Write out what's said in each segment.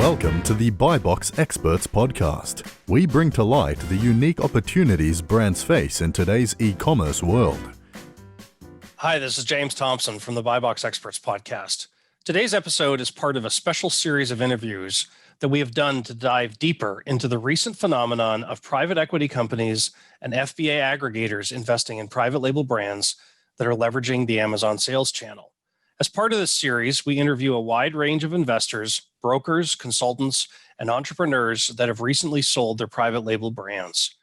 Welcome to the BuyBox Experts podcast. We bring to light the unique opportunities brands face in today's e-commerce world. Hi, this is James Thompson from the BuyBox Experts podcast. Today's episode is part of a special series of interviews that we have done to dive deeper into the recent phenomenon of private equity companies and FBA aggregators investing in private label brands that are leveraging the Amazon sales channel. As part of this series, we interview a wide range of investors, brokers, consultants, and entrepreneurs that have recently sold their private label brands.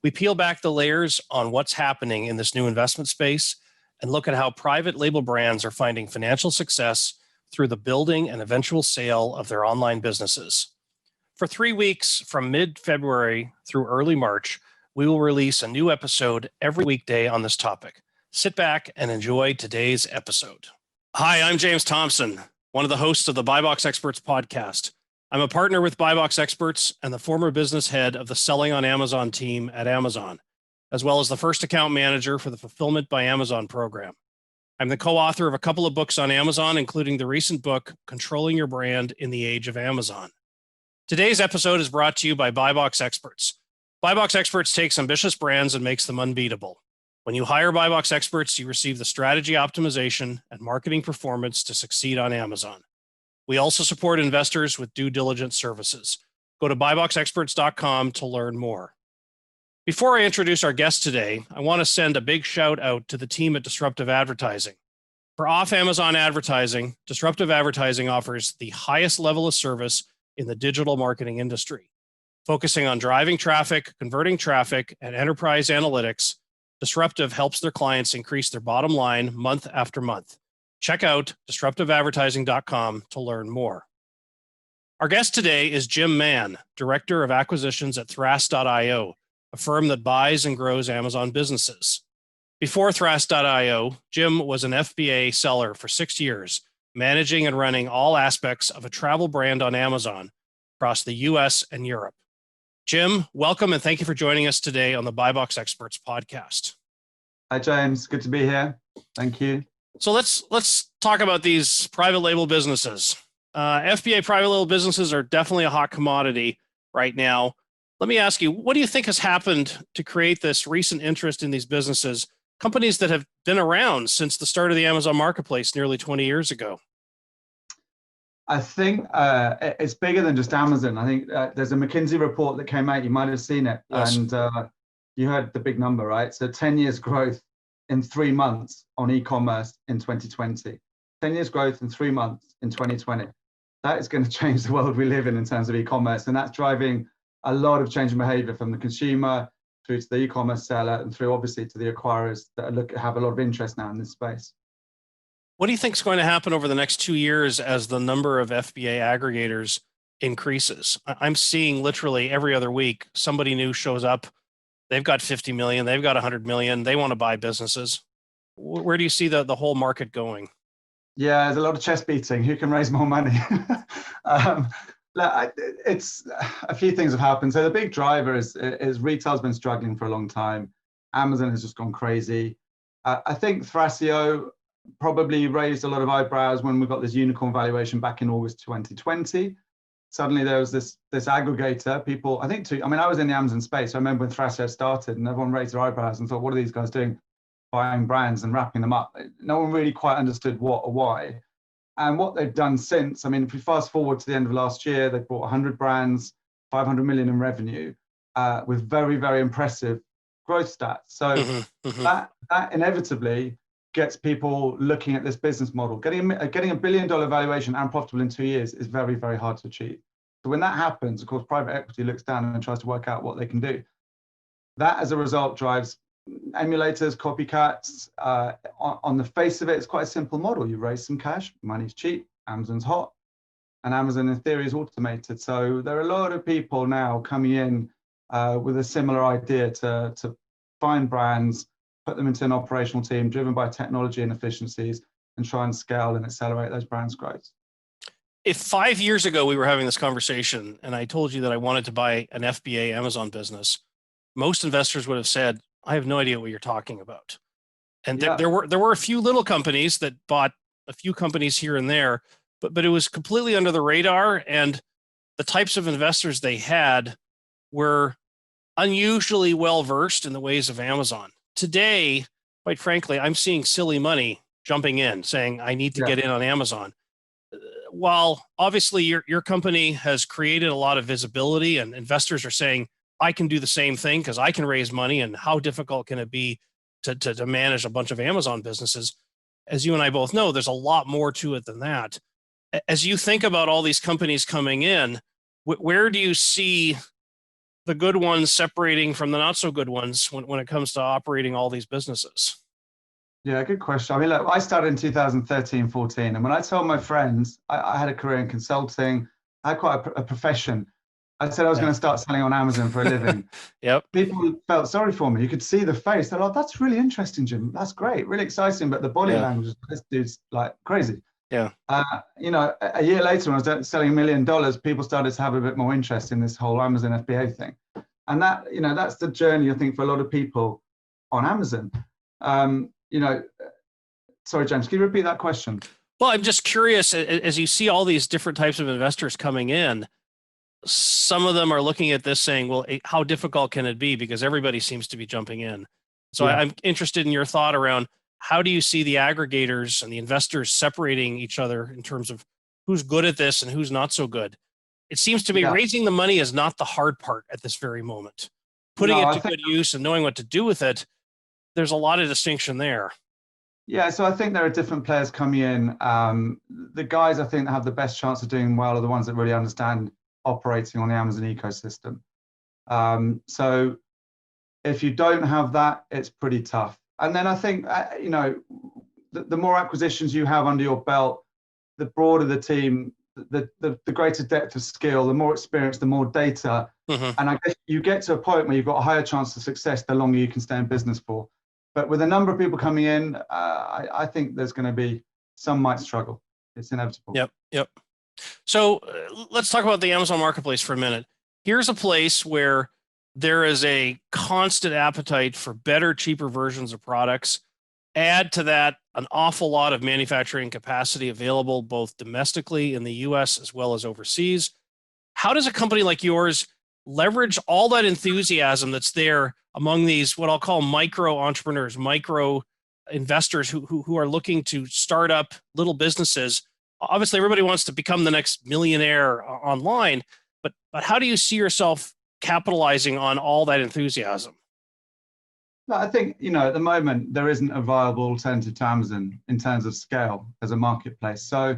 We peel back the layers on what's happening in this new investment space and look at how private label brands are finding financial success through the building and eventual sale of their online businesses. For 3 weeks, from mid-February through early March, we will release a new episode every weekday on this topic. Sit back and enjoy today's episode. Hi, I'm James Thompson, one of the hosts of the BuyBox Experts podcast. I'm a partner with BuyBox Experts and the former business head of the Selling on Amazon team at Amazon, as well as the first account manager for the Fulfillment by Amazon program. I'm the co-author of a couple of books on Amazon, including the recent book, Controlling Your Brand in the Age of Amazon. Today's episode is brought to you by BuyBox Experts. BuyBox Experts takes ambitious brands and makes them unbeatable. When you hire BuyBox Experts, you receive the strategy optimization and marketing performance to succeed on Amazon. We also support investors with due diligence services. Go to buyboxexperts.com to learn more. Before I introduce our guest today, I want to send a big shout out to the team at Disruptive Advertising. For off-Amazon advertising, Disruptive Advertising offers the highest level of service in the digital marketing industry. Focusing on driving traffic, converting traffic, and enterprise analytics, Disruptive helps their clients increase their bottom line month after month. Check out disruptiveadvertising.com to learn more. Our guest today is Jim Mann, Director of Acquisitions at Thrasio, a firm that buys and grows Amazon businesses. Before Thrasio, Jim was an FBA seller for 6 years, managing and running all aspects of a travel brand on Amazon across the US and Europe. Jim, welcome and thank you for joining us today on the BuyBox Experts podcast. Hi, James. Good to be here. Thank you. So let's talk about these private label businesses. FBA private label businesses are definitely a hot commodity right now. Let me ask you, what do you think has happened to create this recent interest in these businesses, companies that have been around since the start of the Amazon marketplace nearly 20 years ago? I think it's bigger than just Amazon. I think there's a McKinsey report that came out. You might have seen it. Yes. And you heard the big number, right? So 10 years growth in 3 months on e-commerce in 2020. 10 years growth in 3 months in 2020. That is going to change the world we live in terms of e-commerce. And that's driving a lot of change in behavior from the consumer through to the e-commerce seller and through obviously to the acquirers that have a lot of interest now in this space. What do you think is going to happen over the next 2 years as the number of FBA aggregators increases? I'm seeing literally every other week, somebody new shows up. They've got 50 million, they've got 100 million. They want to buy businesses. Where do you see the whole market going? Yeah, there's a lot of chest beating. Who can raise more money? It's a few things have happened. So the big driver is retail's been struggling for a long time. Amazon has just gone crazy. I think Thrasio probably raised a lot of eyebrows when we got this unicorn valuation back in August 2020. Suddenly there was this aggregator. People, I was in the Amazon space. I remember when Thrasio started and everyone raised their eyebrows and thought, what are these guys doing? Buying brands and wrapping them up. No one really quite understood what or why. And what they've done since, if we fast forward to the end of last year, they bought 100 brands, 500 million in revenue, with very, very impressive growth stats. So that inevitably gets people looking at this business model. Getting a $1 billion valuation and profitable in 2 years is very, very hard to achieve. So when that happens, of course, private equity looks down and tries to work out what they can do. That, as a result, drives emulators, copycats. On the face of it, it's quite a simple model. You raise some cash, money's cheap, Amazon's hot, and Amazon, in theory, is automated. So there are a lot of people now coming in with a similar idea to find brands, put them into an operational team driven by technology and efficiencies, and try and scale and accelerate those brands' growth. If 5 years ago we were having this conversation and I told you that I wanted to buy an FBA Amazon business, most investors would have said, I have no idea what you're talking about. And there were a few little companies that bought a few companies here and there, but it was completely under the radar. And the types of investors they had were unusually well versed in the ways of Amazon. Today, quite frankly, I'm seeing silly money jumping in saying, I need to get in on Amazon. While obviously your company has created a lot of visibility and investors are saying, I can do the same thing because I can raise money, and how difficult can it be to manage a bunch of Amazon businesses? As you and I both know, there's a lot more to it than that. As you think about all these companies coming in, where do you see the good ones separating from the not so good ones when it comes to operating all these businesses? Yeah, good question. I mean, look, I started in 2013, 14. And when I told my friends, I had a career in consulting, I had quite a profession. I said I was going to start selling on Amazon for a living. Yep. People felt sorry for me. You could see the face. They're like, that's really interesting, Jim. That's great. Really exciting. But the body language, this dude's like crazy. Yeah. You know, a year later, when I was selling $1 million, people started to have a bit more interest in this whole Amazon FBA thing. And that, you know, that's the journey, I think, for a lot of people on Amazon. You know, sorry, James, can you repeat that question? Well, I'm just curious, as you see all these different types of investors coming in, some of them are looking at this saying, well, how difficult can it be? Because everybody seems to be jumping in. So I'm interested in your thought around, how do you see the aggregators and the investors separating each other in terms of who's good at this and who's not so good? It seems to me raising the money is not the hard part at this very moment. Putting it to good use and knowing what to do with it, there's a lot of distinction there. Yeah, so I think there are different players coming in. The guys I think that have the best chance of doing well are the ones that really understand operating on the Amazon ecosystem. So if you don't have that, it's pretty tough. And then I think, you know, the more acquisitions you have under your belt, the broader the team, the greater depth of skill, the more experience, the more data. And I guess you get to a point where you've got a higher chance of success the longer you can stay in business for. But with a number of people coming in, I think there's going to be, some might struggle. It's inevitable. Yep. So let's talk about the Amazon Marketplace for a minute. Here's a place where there is a constant appetite for better, cheaper versions of products. Add to that an awful lot of manufacturing capacity available both domestically in the US as well as overseas. How does a company like yours leverage all that enthusiasm that's there among these, what I'll call micro entrepreneurs, micro investors who are looking to start up little businesses? Obviously, everybody wants to become the next millionaire online, but how do you see yourself capitalizing on all that enthusiasm? No, I think, you know, at the moment, there isn't a viable alternative to Amazon in terms of scale as a marketplace. So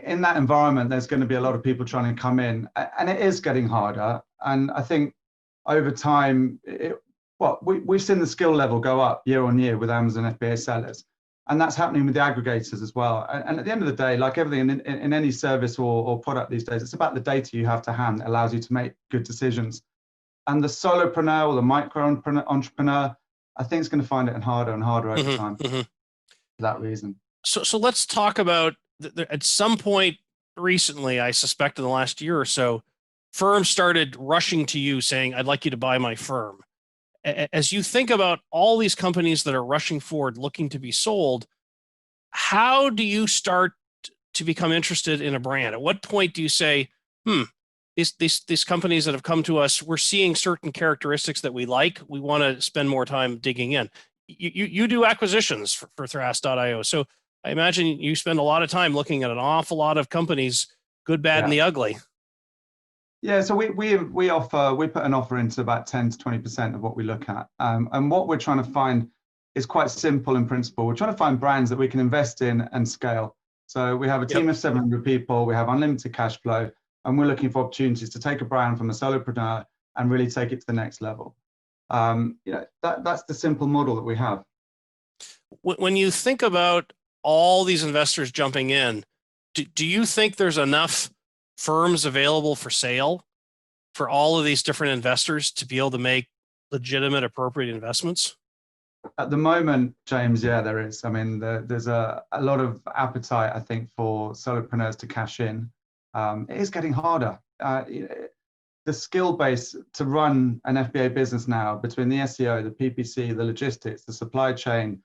in that environment, there's going to be a lot of people trying to come in, and it is getting harder. And I think over time, we've seen the skill level go up year on year with Amazon FBA sellers. And that's happening with the aggregators as well. And at the end of the day, like everything in any service or product these days, it's about the data you have to hand that allows you to make good decisions. And the solopreneur or the micro entrepreneur, I think, is going to find it harder and harder over time for that reason. So let's talk about, at some point recently, I suspect in the last year or so, firms started rushing to you saying, I'd like you to buy my firm. As you think about all these companies that are rushing forward, looking to be sold, how do you start to become interested in a brand? At what point do you say, these companies that have come to us, we're seeing certain characteristics that we like, we want to spend more time digging in? You do acquisitions for Thras.io. So I imagine you spend a lot of time looking at an awful lot of companies, good, bad, and the ugly. Yeah, so we put an offer into about 10 to 20% of what we look at. And what we're trying to find is quite simple in principle. We're trying to find brands that we can invest in and scale. So we have a team of 700 people, we have unlimited cash flow, and we're looking for opportunities to take a brand from a solopreneur and really take it to the next level. You know, that's the simple model that we have. When you think about all these investors jumping in, do you think there's enough firms available for sale for all of these different investors to be able to make legitimate, appropriate investments? At the moment, James, yeah, there is. I mean, there's a lot of appetite, I think, for solopreneurs to cash in. It is getting harder. The skill base to run an FBA business now, between the SEO, the PPC, the logistics, the supply chain,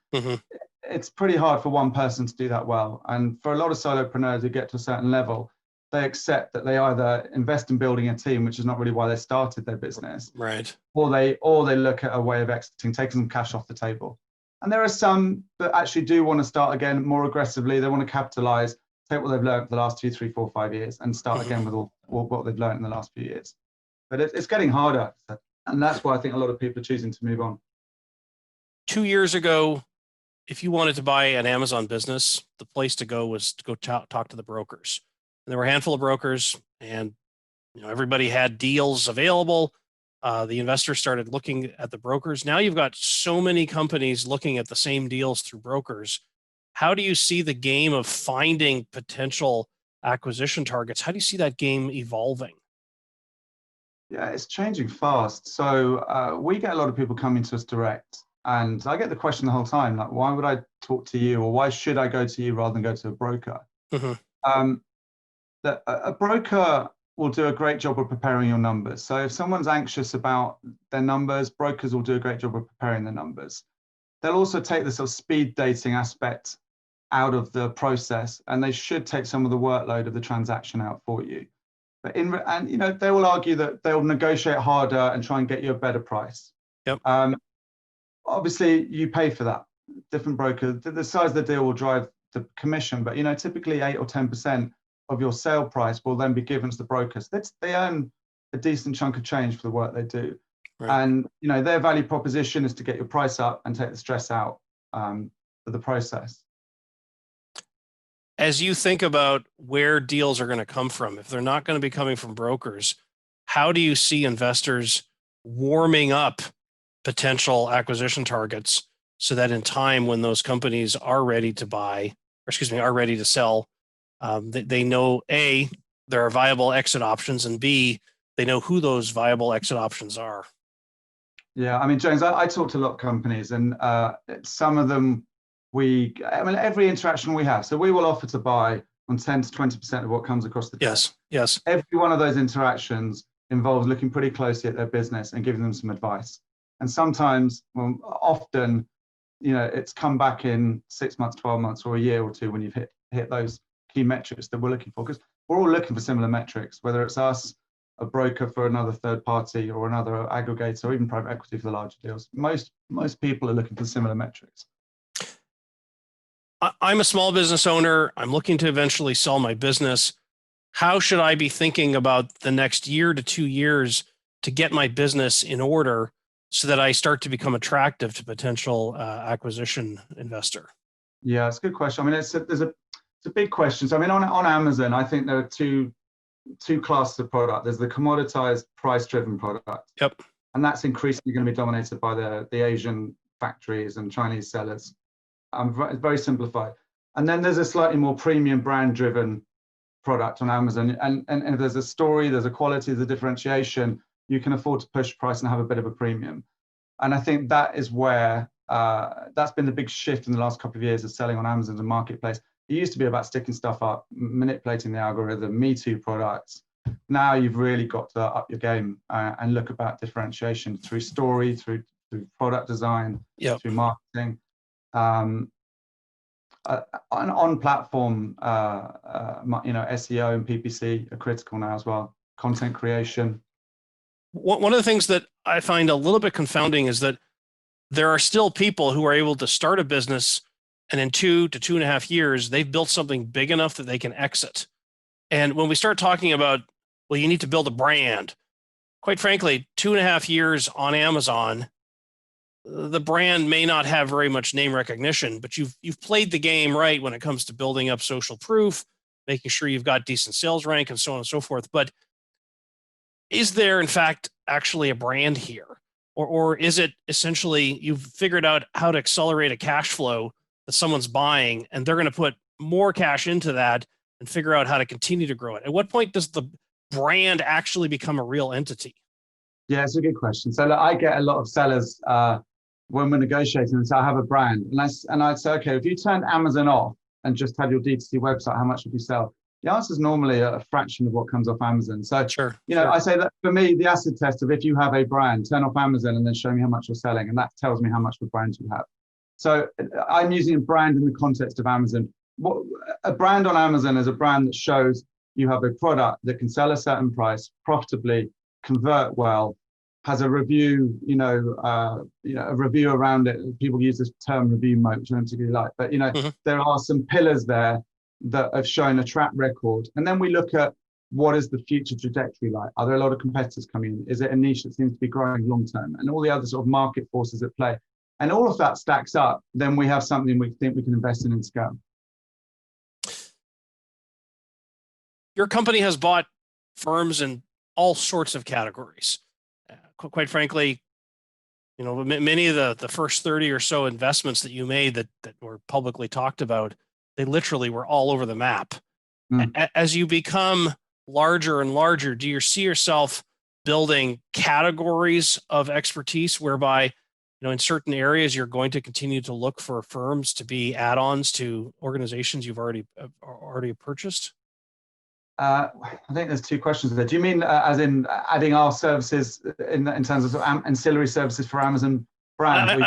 it's pretty hard for one person to do that well. And for a lot of solopreneurs who get to a certain level, they accept that they either invest in building a team, which is not really why they started their business, Right. or they look at a way of exiting, taking some cash off the table. And there are some that actually do want to start again more aggressively. They want to capitalize, take what they've learned for the last 2, 3, 4, 5 years and start again with all what they've learned in the last few years. But it's getting harder. And that's why I think a lot of people are choosing to move on. 2 years ago, if you wanted to buy an Amazon business, the place to go was to go talk to the brokers. And there were a handful of brokers, and everybody had deals available. The investors started looking at the brokers. Now you've got so many companies looking at the same deals through brokers. How do you see the game of finding potential acquisition targets? How do you see that game evolving? Yeah, it's changing fast. So we get a lot of people coming to us direct. And I get the question the whole time, like, why would I talk to you, or why should I go to you rather than go to a broker? A broker will do a great job of preparing your numbers. So if someone's anxious about their numbers, brokers will do a great job of preparing their numbers. They'll also take the sort of speed dating aspect out of the process, and they should take some of the workload of the transaction out for you. But they will argue that they'll negotiate harder and try and get you a better price. Yep. Obviously, you pay for that. Different broker, the size of the deal will drive the commission, but typically 8 or 10% of your sale price will then be given to the brokers. They earn a decent chunk of change for the work they do. Right. And their value proposition is to get your price up and take the stress out for the process. As you think about where deals are going to come from, if they're not going to be coming from brokers, how do you see investors warming up potential acquisition targets so that in time when those companies are ready to are ready to sell, they know A, there are viable exit options, and B, they know who those viable exit options are? Yeah, I mean, James, I talk to a lot of companies, and some of them every interaction we have. So we will offer to buy on 10 to 20% of what comes across the desk. Yes. Every one of those interactions involves looking pretty closely at their business and giving them some advice. And sometimes, often, it's come back in 6 months, 12 months, or a year or two when you've hit those key metrics that we're looking for. Because we're all looking for similar metrics, whether it's us, a broker for another third party, or another aggregator, or even private equity for the larger deals. Most people are looking for similar metrics. I'm a small business owner. I'm looking to eventually sell my business. How should I be thinking about the next year to 2 years to get my business in order so that I start to become attractive to potential acquisition investor? Yeah, it's a good question. I mean, it's a big question. So I mean, on Amazon, I think there are two classes of product. There's the commoditized, price-driven product. Yep. And that's increasingly going to be dominated by the Asian factories and Chinese sellers. It's very simplified. And then there's a slightly more premium brand-driven product on Amazon. And if there's a story, there's a quality, there's a differentiation, you can afford to push price and have a bit of a premium. And I think that is where that's been the big shift in the last couple of years of selling on Amazon as a marketplace. It used to be about sticking stuff up, manipulating the algorithm, Me Too products. Now you've really got to up your game and look about differentiation through story, through product design, through marketing. On platform, SEO and PPC are critical now as well. Content creation. One of the things that I find a little bit confounding is that there are still people who are able to start a business, and in 2 to 2.5 years, they've built something big enough that they can exit. And when we start talking about, well, you need to build a brand, quite frankly, 2.5 years on Amazon, the brand may not have very much name recognition, but you've played the game right when it comes to building up social proof, making sure you've got decent sales rank, and so on and so forth. But is there, in fact, actually a brand here? Or is it essentially you've figured out how to accelerate a cash flow that someone's buying, and they're going to put more cash into that and figure out how to continue to grow it? At what point does the brand actually become a real entity? Yeah, it's a good question. So look, I get a lot of sellers when we're negotiating and say, I have a brand. And I'd say, okay, if you turned Amazon off and just had your D2C website, how much would you sell? The answer is normally a fraction of what comes off Amazon. So, sure. I say that for me, the acid test of if you have a brand, turn off Amazon and then show me how much you're selling. And that tells me how much of a brand you have. So I'm using a brand in the context of Amazon. A brand on Amazon is a brand that shows you have a product that can sell a certain price profitably, convert well, has a review, a review around it. People use this term review moat, which I don't particularly like, but there are some pillars there that have shown a track record. And then we look at what is the future trajectory like? Are there a lot of competitors coming in? Is it a niche that seems to be growing long term? And all the other sort of market forces at play. And all of that stacks up, then we have something we think we can invest in and scale. Your company has bought firms in all sorts of categories. Quite frankly, many of the first 30 or so investments that you made that were publicly talked about, they literally were all over the map. As you become larger and larger, do you see yourself building categories of expertise whereby, in certain areas, you're going to continue to look for firms to be add-ons to organizations you've already purchased? I think there's two questions there. Do you mean as in adding our services in terms of ancillary services for Amazon brand?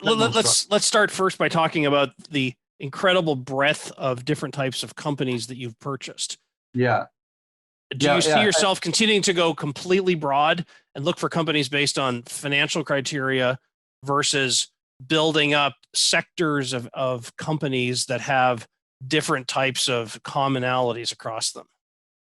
Let's start first by talking about the incredible breadth of different types of companies that you've purchased. Yeah. Do you see yourself continuing to go completely broad and look for companies based on financial criteria versus building up sectors of companies that have different types of commonalities across them?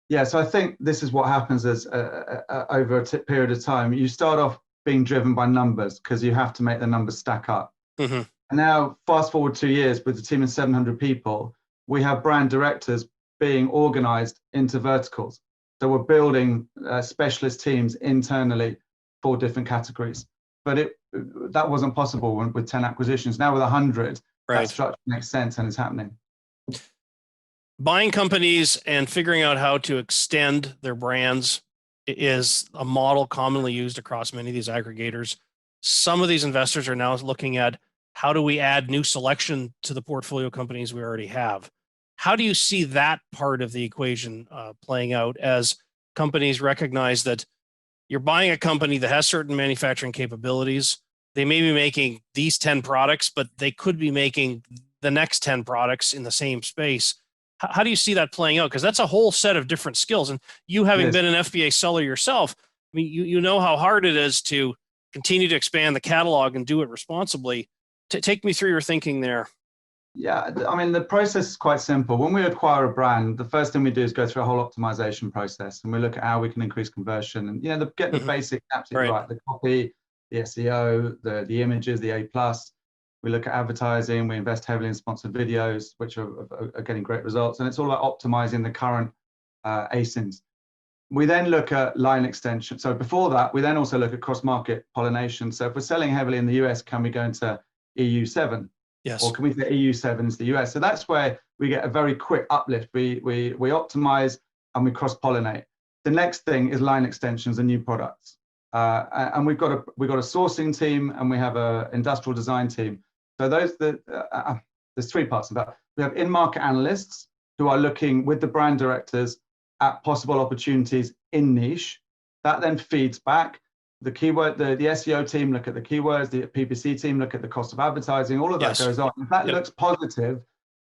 Yeah, so I think this is what happens as over a period of time. You start off being driven by numbers because you have to make the numbers stack up. Mm-hmm. And now, fast forward 2 years with a team of 700 people, we have brand directors being organized into verticals. So we're building specialist teams internally for different categories. But that wasn't possible with 10 acquisitions. Now with 100, right, that structure makes sense and it's happening. Buying companies and figuring out how to extend their brands is a model commonly used across many of these aggregators. Some of these investors are now looking at how do we add new selection to the portfolio companies we already have. How do you see that part of the equation playing out as companies recognize that you're buying a company that has certain manufacturing capabilities? They may be making these 10 products, but they could be making the next 10 products in the same space. How do you see that playing out? Because that's a whole set of different skills. And you having been an FBA seller yourself, I mean, you know how hard it is to continue to expand the catalog and do it responsibly. Take me through your thinking there. Yeah, I mean, the process is quite simple. When we acquire a brand, the first thing we do is go through a whole optimization process, and we look at how we can increase conversion and, get the basics absolutely right. The copy, the SEO, the images, the A+. We look at advertising. We invest heavily in sponsored videos, which are getting great results. And it's all about optimizing the current ASINs. We then look at line extension. So before that, we then also look at cross-market pollination. So if we're selling heavily in the US, can we go into EU7? Yes. Or can we say EU7 into the US? So that's where we get a very quick uplift. We optimize and we cross-pollinate. The next thing is line extensions and new products. And we've got a sourcing team and we have an industrial design team. So there's three parts of that. We have in-market analysts who are looking with the brand directors at possible opportunities in niche. That then feeds back. The keyword, the SEO team look at the keywords, the PPC team look at the cost of advertising, all of that goes on. If that looks positive,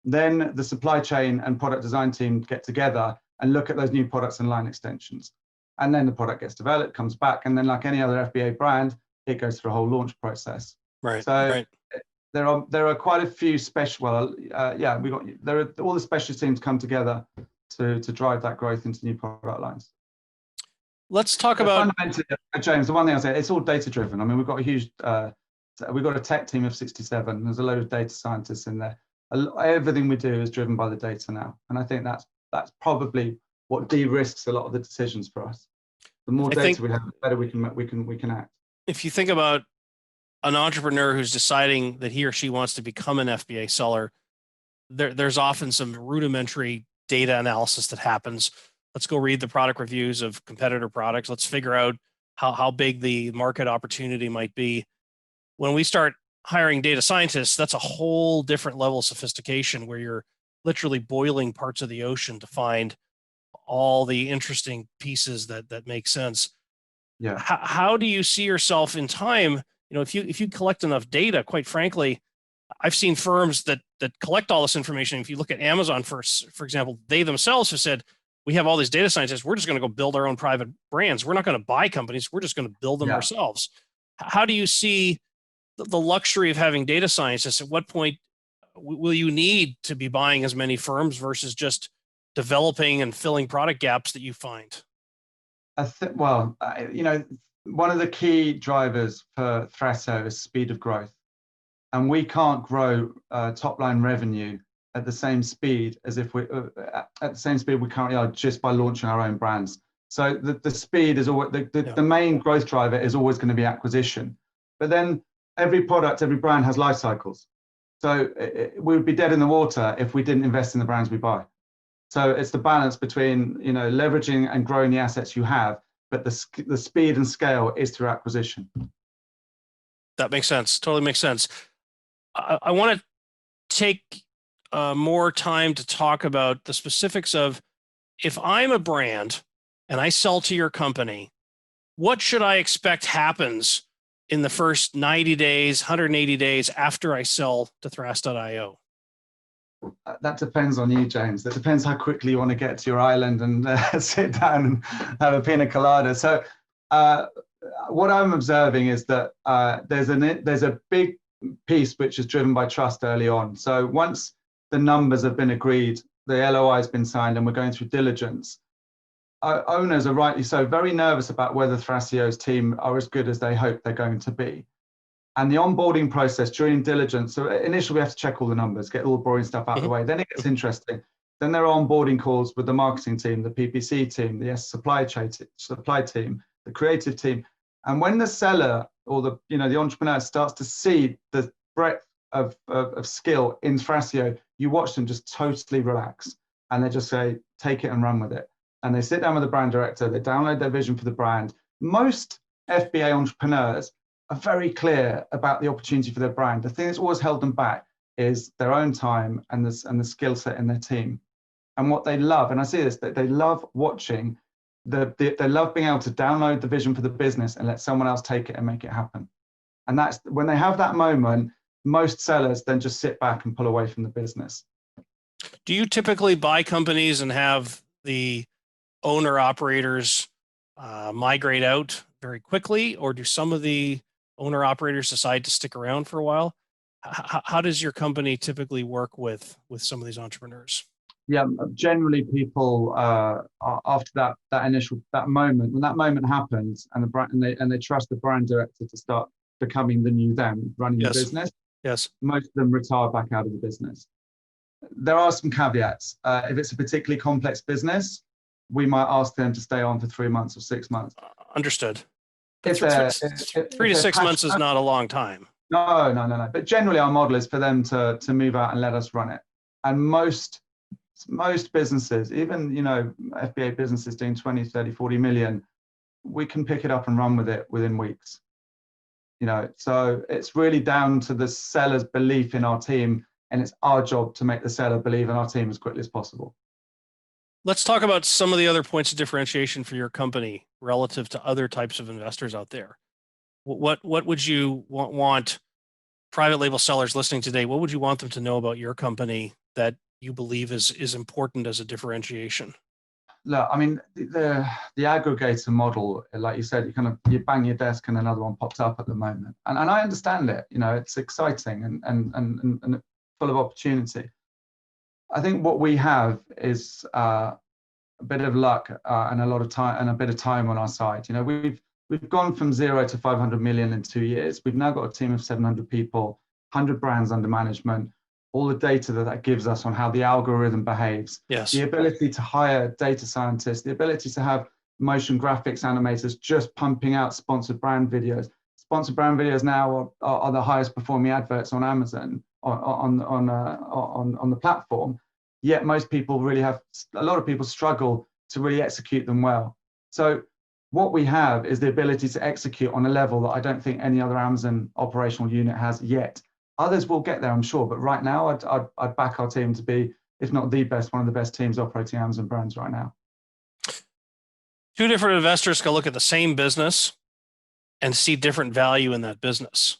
then the supply chain and product design team get together and look at those new products and line extensions. And then the product gets developed, comes back, and then like any other FBA brand, it goes through a whole launch process. Right. So there are quite a few all the specialist teams come together to drive that growth into new product lines. Let's talk about fundamentally, James. The one thing I'll say, it's all data driven. I mean, we've got a tech team of 67. There's a load of data scientists in there. Everything we do is driven by the data now, and I think that's probably what de-risks a lot of the decisions for us. The more data we have, the better we can act. If you think about an entrepreneur who's deciding that he or she wants to become an FBA seller, there's often some rudimentary data analysis that happens. Let's go read the product reviews of competitor products. Let's figure out how big the market opportunity might be. When we start hiring data scientists, that's a whole different level of sophistication where you're literally boiling parts of the ocean to find all the interesting pieces that make sense. Yeah. How do you see yourself in time? If you collect enough data, quite frankly, I've seen firms that collect all this information. If you look at Amazon, for example, they themselves have said, we have all these data scientists. We're just going to go build our own private brands. We're not going to buy companies. We're just going to build them ourselves. How do you see the luxury of having data scientists? At what point will you need to be buying as many firms versus just developing and filling product gaps that you find? One of the key drivers for Thrasio is speed of growth. And we can't grow top line revenue at the same speed as if we currently are just by launching our own brands. So the speed is always the main growth driver is always going to be acquisition. But then every product, every brand has life cycles. So we would be dead in the water if we didn't invest in the brands we buy. So it's the balance between leveraging and growing the assets you have, but the speed and scale is through acquisition. That makes sense. Totally makes sense. I want to take more time to talk about the specifics of, if I'm a brand and I sell to your company, what should I expect happens in the first 90 days, 180 days after I sell to Thras.io? That depends on you, James. That depends how quickly you want to get to your island and sit down and have a pina colada. So what I'm observing is that there's a big piece which is driven by trust early on. So once the numbers have been agreed, the LOI has been signed, and we're going through diligence, owners are rightly so very nervous about whether Thrasio's team are as good as they hope they're going to be. And the onboarding process during diligence, so initially we have to check all the numbers, get all the boring stuff out of the way. Then it gets interesting. Then there are onboarding calls with the marketing team, the PPC team, the supply team, the creative team. And when the seller or the entrepreneur starts to see the breadth of skill in Thrasio, you watch them just totally relax, and they just say, take it and run with it. And they sit down with the brand director, they download their vision for the brand. Most FBA entrepreneurs are very clear about the opportunity for their brand. The thing that's always held them back is their own time and the skill set in their team. And what they love, and I see this, that they love watching, they love being able to download the vision for the business and let someone else take it and make it happen. And that's when they have that moment, most sellers then just sit back and pull away from the business. Do you typically buy companies and have the owner operators migrate out very quickly, or do some of the owner operators decide to stick around for a while? How does your company typically work with some of these entrepreneurs? Yeah, generally people after that moment, when that moment happens, and the brand and they trust the brand director to start becoming the new them running the business. Yes. Most of them retire back out of the business. There are some caveats. If it's a particularly complex business, we might ask them to stay on for 3 months or 6 months. Understood. If 3 to 6 months is not a long time. No. But generally our model is for them to move out and let us run it. And most businesses, even FBA businesses doing 20, 30, 40 million, we can pick it up and run with it within weeks. So it's really down to the seller's belief in our team, and it's our job to make the seller believe in our team as quickly as possible. Let's talk about some of the other points of differentiation for your company relative to other types of investors out there. What would you want private label sellers listening today? What would you want them to know about your company that you believe is important as a differentiation? Look, I mean, the aggregator model, like you said, you bang your desk and another one pops up at the moment, and I understand it. It's exciting and full of opportunity. I think what we have is a bit of luck and a lot of time and a bit of time on our side. We've gone from 0 to 500 million in 2 years. We've now got a team of 700 people, 100 brands under management, all the data that gives us on how the algorithm behaves. Yes. The ability to hire data scientists, the ability to have motion graphics animators just pumping out sponsored brand videos. Sponsored brand videos now are the highest performing adverts on Amazon on the platform. Yet a lot of people struggle to really execute them well. So what we have is the ability to execute on a level that I don't think any other Amazon operational unit has yet. Others will get there, I'm sure, but right now I'd back our team to be, if not the best, one of the best teams operating Amazon brands right now. Two different investors can look at the same business and see different value in that business.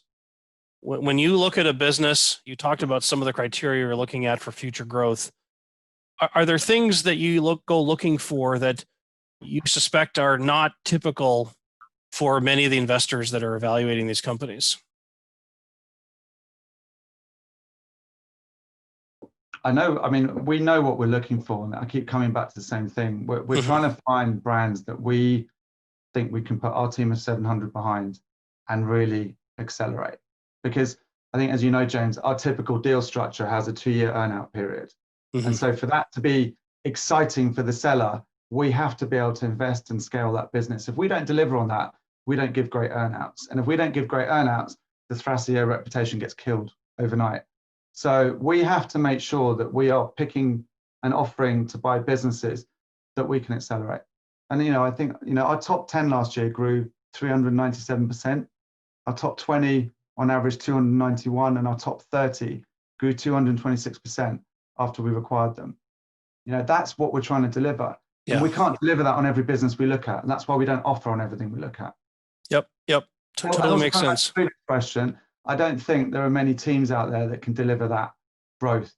When you look at a business, you talked about some of the criteria you're looking at for future growth. Are there things that you go looking for that you suspect are not typical for many of the investors that are evaluating these companies? We know what we're looking for, and I keep coming back to the same thing. We're trying to find brands that we think we can put our team of 700 behind and really accelerate. Because I think, as you know, James, our typical deal structure has a 2-year earnout period. And so for that to be exciting for the seller, we have to be able to invest and scale that business. If we don't deliver on that, we don't give great earnouts. And if we don't give great earnouts, the Thrasio reputation gets killed overnight. So we have to make sure that we are picking and offering to buy businesses that we can accelerate. And, I think, our top 10 last year grew 397%. Our top 20 on average 291, and our top 30 grew 226% after we've acquired them. That's what we're trying to deliver. Yeah. And we can't deliver that on every business we look at. And that's why we don't offer on everything we look at. Yep. Totally makes sense. Question. I don't think there are many teams out there that can deliver that growth.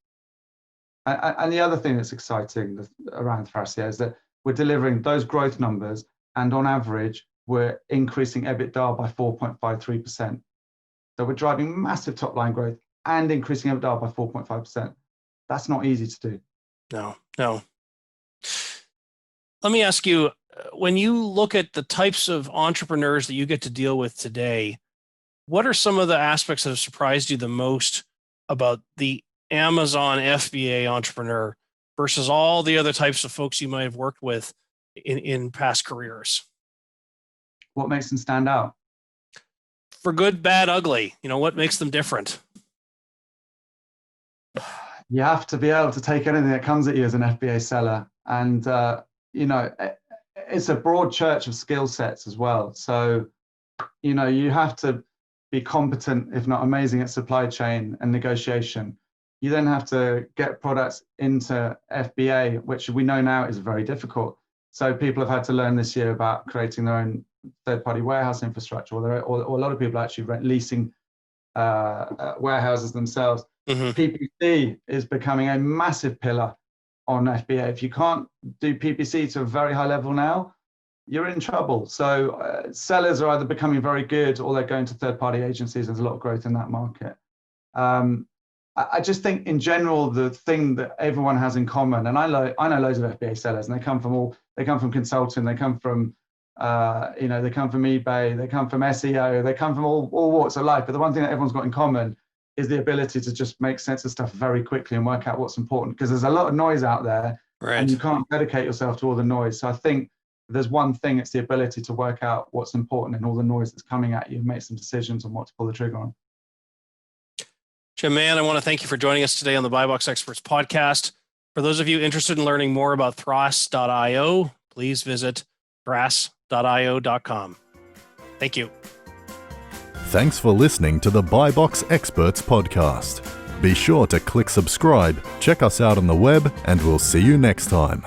And the other thing that's exciting around Thrasio is that we're delivering those growth numbers, and on average, we're increasing EBITDA by 4.53%. So we're driving massive top line growth and increasing EBITDA by 4.5%. That's not easy to do. No. Let me ask you, when you look at the types of entrepreneurs that you get to deal with today, what are some of the aspects that have surprised you the most about the Amazon FBA entrepreneur versus all the other types of folks you might have worked with in past careers? What makes them stand out? For good, bad, ugly, what makes them different? You have to be able to take anything that comes at you as an FBA seller. And, it's a broad church of skill sets as well. So, you have to be competent, if not amazing, at supply chain and negotiation. You then have to get products into FBA, which we know now is very difficult. So people have had to learn this year about creating their own third-party warehouse infrastructure, or a lot of people are actually leasing warehouses themselves. PPC is becoming a massive pillar on FBA. If you can't do PPC to a very high level now, you're in trouble. So sellers are either becoming very good or they're going to third-party agencies. There's a lot of growth in that market. I just think in general, the thing that everyone has in common, and I know loads of FBA sellers, and they come from consulting, they come from eBay, they come from SEO, they come from all walks of life. But the one thing that everyone's got in common is the ability to just make sense of stuff very quickly and work out what's important, because there's a lot of noise out there, right, and you can't dedicate yourself to all the noise. So I think if there's one thing, it's the ability to work out what's important in all the noise that's coming at you and make some decisions on what to pull the trigger on. Jim Mann, I want to thank you for joining us today on the BuyBox Experts podcast. For those of you interested in learning more about Thras.io, please visit Thras.io.com. Thank you. Thanks for listening to the BuyBox Experts podcast. Be sure to click subscribe, check us out on the web, and we'll see you next time.